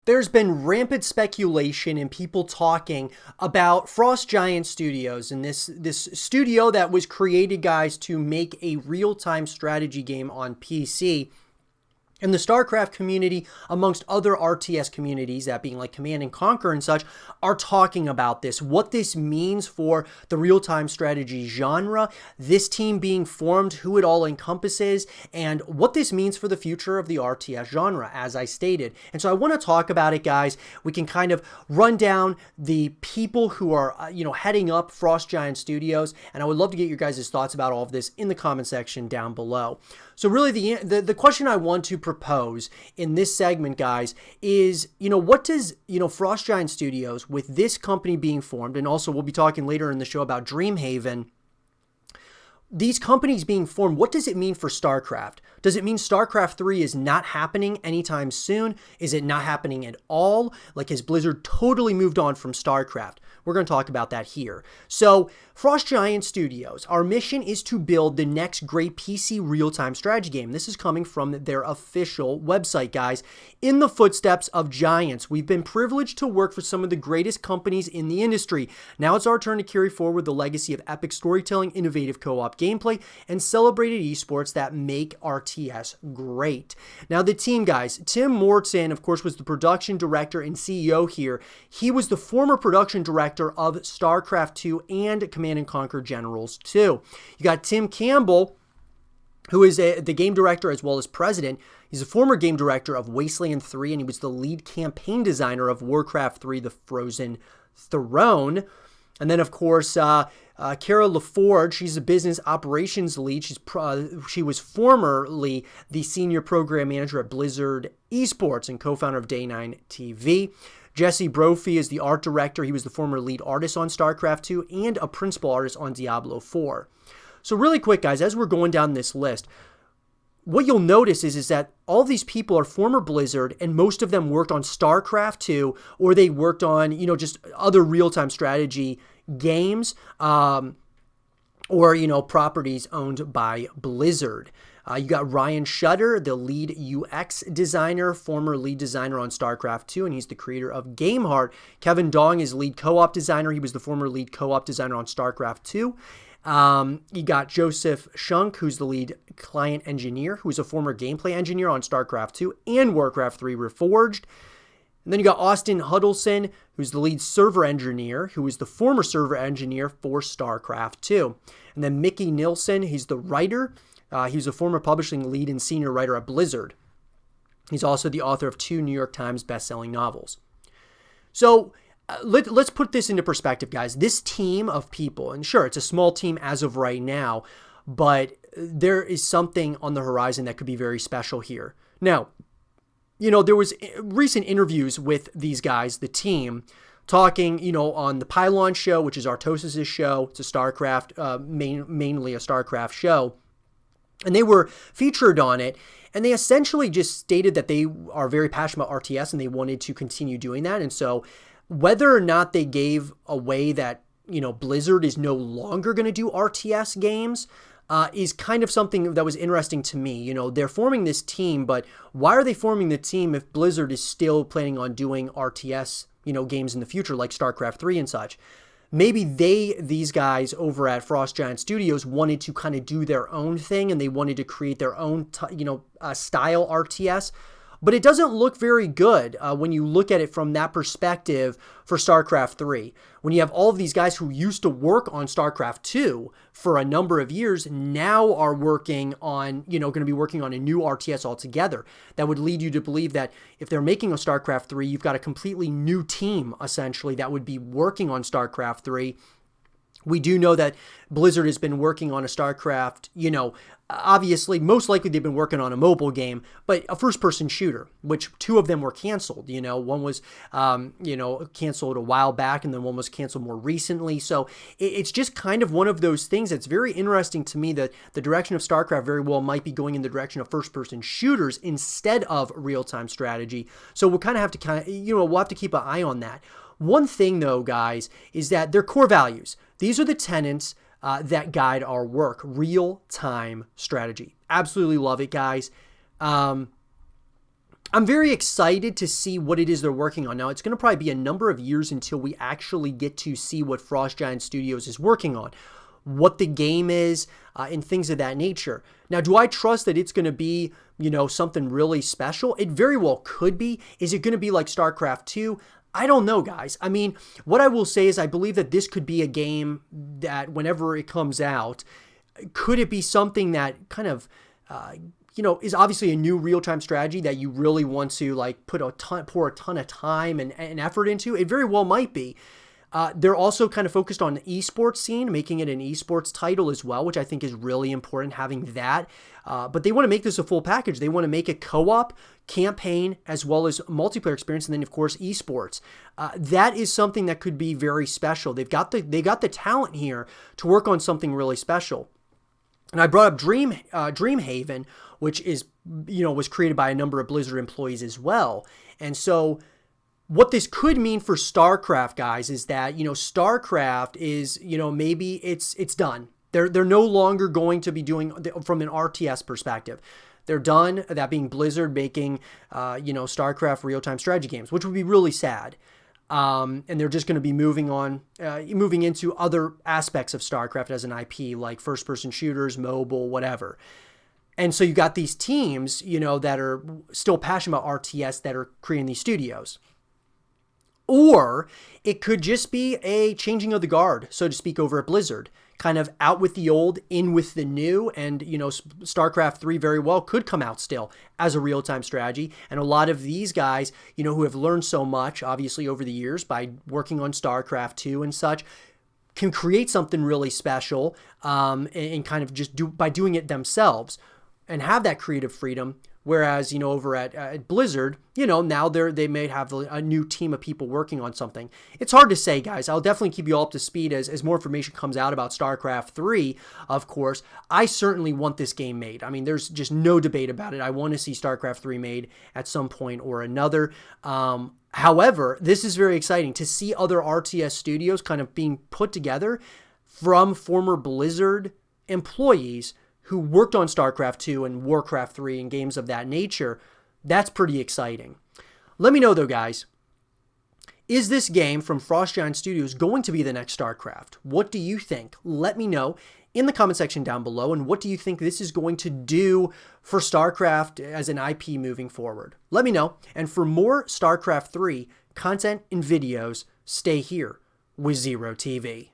There's been rampant speculation and people talking about Frost Giant Studios and this studio that was created, guys, to make a real-time strategy game on PC. And the StarCraft community, amongst other RTS communities, that being like Command and Conquer and such, are talking about this. What this means for the real-time strategy genre, this team being formed, who it all encompasses, and what this means for the future of the RTS genre, as I stated. And so I want to talk about it, guys. We can kind of run down the people who are, heading up Frost Giant Studios, and I would love to get your guys' thoughts about all of this in the comment section down below. So really, the question I want to propose in this segment, guys, is, what does, Frost Giant Studios, with this company being formed, and also we'll be talking later in the show about Dreamhaven, these companies being formed, what does it mean for StarCraft? Does it mean StarCraft 3 is not happening anytime soon? Is it not happening at all? Like, has Blizzard totally moved on from StarCraft? We're going to talk about that here. So, Frost Giant Studios, our mission is to build the next great PC real-time strategy game. This is coming from their official website, guys. In the footsteps of giants, we've been privileged to work for some of the greatest companies in the industry. Now it's our turn to carry forward the legacy of epic storytelling, innovative co-op gameplay, and celebrated esports that make RTS great. Now the team, guys, Tim Morton, of course, was the production director and CEO here. He was the former production director of StarCraft 2 and Command and Conquer Generals 2. You got Tim Campbell, who is the game director as well as president. He's a former game director of Wasteland 3, and he was the lead campaign designer of Warcraft 3, The Frozen Throne. And then, of course, Kara LaForge, she's a business operations lead. She was formerly the senior program manager at Blizzard Esports and co-founder of Day9 TV. Jesse Brophy is the art director. He was the former lead artist on StarCraft 2 and a principal artist on Diablo 4. So really quick, guys, as we're going down this list, what you'll notice is that all these people are former Blizzard, and most of them worked on StarCraft 2, or they worked on, just other real-time strategy games, or, properties owned by Blizzard. You got Ryan Shutter, the lead UX designer, former lead designer on StarCraft 2, and he's the creator of GameHeart. Kevin Dong is lead co-op designer. He was the former lead co-op designer on StarCraft 2. You got Joseph Shunk, who's the lead client engineer, who's a former gameplay engineer on StarCraft 2 and Warcraft 3 Reforged. And then you got Austin Huddleston, who's the lead server engineer, who is the former server engineer for StarCraft 2. And then Mickey Nilsson, he's the writer. He's a former publishing lead and senior writer at Blizzard. He's also the author of 2 New York Times best-selling novels. So let's put this into perspective, guys. This team of people, and sure, it's a small team as of right now, but there is something on the horizon that could be very special here. Now, there was recent interviews with these guys, the team, talking, on the Pylon show, which is Artosis' show. It's a StarCraft, mainly a StarCraft show. And they were featured on it, and they essentially just stated that they are very passionate about RTS and they wanted to continue doing that. And so whether or not they gave away that, Blizzard is no longer going to do RTS games is kind of something that was interesting to me. They're forming this team, but why are they forming the team if Blizzard is still planning on doing RTS, games in the future like StarCraft 3 and such? Maybe these guys over at Frost Giant Studios wanted to kind of do their own thing, and they wanted to create their own, style RTS. But it doesn't look very good when you look at it from that perspective for StarCraft 3. When you have all of these guys who used to work on StarCraft 2 for a number of years now are working on, going to be working on a new RTS altogether. That would lead you to believe that if they're making a StarCraft 3, you've got a completely new team, essentially, that would be working on StarCraft 3. We do know that Blizzard has been working on a StarCraft, obviously, most likely they've been working on a mobile game, but a first-person shooter, which 2 of them were canceled. One was, canceled a while back, and then one was canceled more recently. So it's just kind of one of those things that's very interesting to me, that the direction of StarCraft very well might be going in the direction of first-person shooters instead of real-time strategy. So we'll kind of have to we'll have to keep an eye on that. One thing, though, guys, is that their core values. These are the tenets that guide our work. Real-time strategy. Absolutely love it, guys. I'm very excited to see what it is they're working on. Now, it's going to probably be a number of years until we actually get to see what Frost Giant Studios is working on, what the game is, and things of that nature. Now, do I trust that it's going to be, something really special? It very well could be. Is it going to be like StarCraft 2? I don't know, guys. I mean, what I will say is I believe that this could be a game that whenever it comes out, could it be something that kind of, is obviously a new real-time strategy that you really want to pour a ton of time and effort into? It very well might be. They're also kind of focused on the esports scene, making it an esports title as well, which I think is really important, having that. But they want to make this a full package. They want to make a co-op campaign as well as multiplayer experience, and then of course esports. That is something that could be very special. They got the talent here to work on something really special. And I brought up Dreamhaven, which is was created by a number of Blizzard employees as well. And so what this could mean for StarCraft, guys, is that StarCraft is maybe it's done. They're no longer going to be doing from an RTS perspective. They're done. That being Blizzard making StarCraft real-time strategy games, which would be really sad. And they're just going to be moving into other aspects of StarCraft as an IP, like first-person shooters, mobile, whatever. And so you got these teams, that are still passionate about RTS that are creating these studios. Or it could just be a changing of the guard, so to speak, over at Blizzard. Kind of out with the old, in with the new, and StarCraft 3 very well could come out still as a real-time strategy. And a lot of these guys, who have learned so much, obviously, over the years by working on StarCraft 2 and such, can create something really special and kind of just by doing it themselves and have that creative freedom. Whereas, over at Blizzard, now they may have a new team of people working on something. It's hard to say, guys. I'll definitely keep you all up to speed as more information comes out about StarCraft 3, of course. I certainly want this game made. I mean, there's just no debate about it. I want to see StarCraft 3 made at some point or another. However, this is very exciting to see other RTS studios kind of being put together from former Blizzard employees who worked on StarCraft 2 and Warcraft 3 and games of that nature. That's pretty exciting. Let me know, though, guys. Is this game from Frost Giant Studios going to be the next StarCraft? What do you think? Let me know in the comment section down below. And what do you think this is going to do for StarCraft as an IP moving forward? Let me know. And for more StarCraft 3 content and videos, stay here with Zero TV.